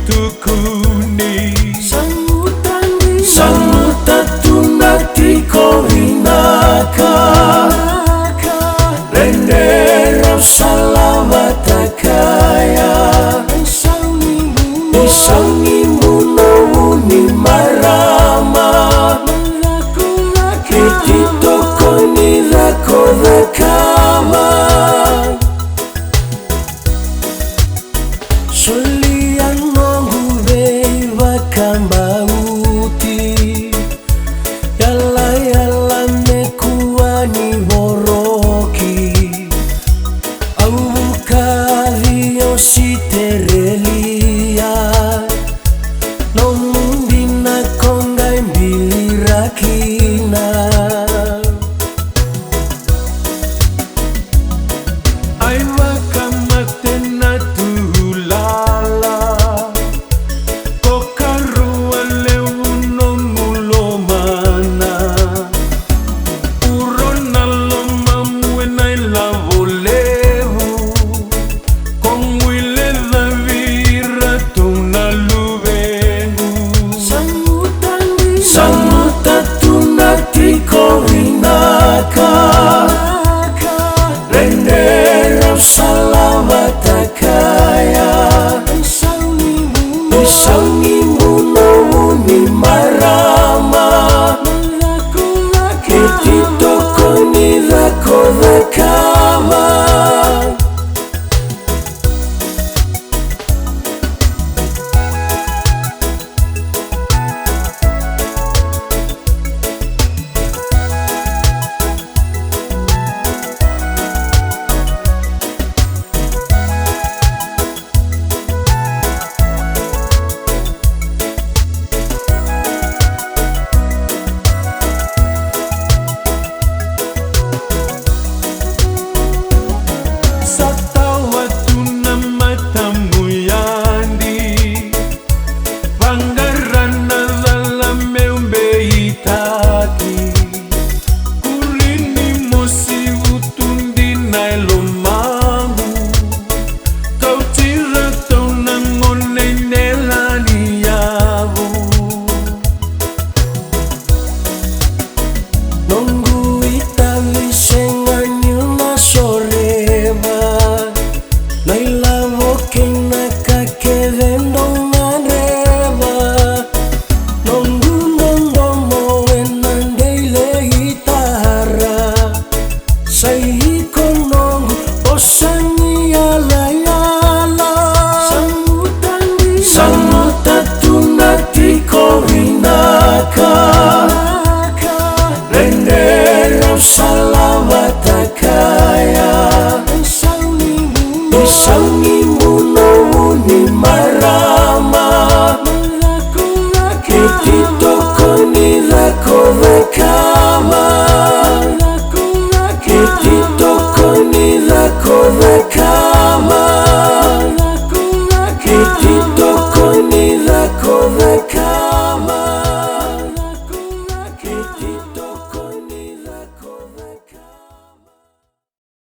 tukuni Samuta tunatiko vinaka Rendera salawatakaya Isangi muno ni marama Kititoko ni rako rakama Solian mongu beiva kambauti Yala yala mekuwa ni boroki Aukavio siterelia No mundina konga imbirakina aiwa kamatena tulala kokarua leuno mulomana urona loma muena ilavolevu kongwile dhavira tunaluvengu Samuta tunatiko vinaka Rendera salawatakaya Isangi muno ni marama Kititoko ni rako rakama Satawa tuna matamu yandi Vangarana dhala meumbe itaki Kurini mosi utundi na elomangu Kautira tauna ngone nelani yavu Nongu itavisenga nyuna soreva Nailavo kena kakevendo ngareva Nongu nondomo enandeile gitara Saiko nongu osani yala yala Samuta tunatiko vinaka Rendera salawatakaya Isangi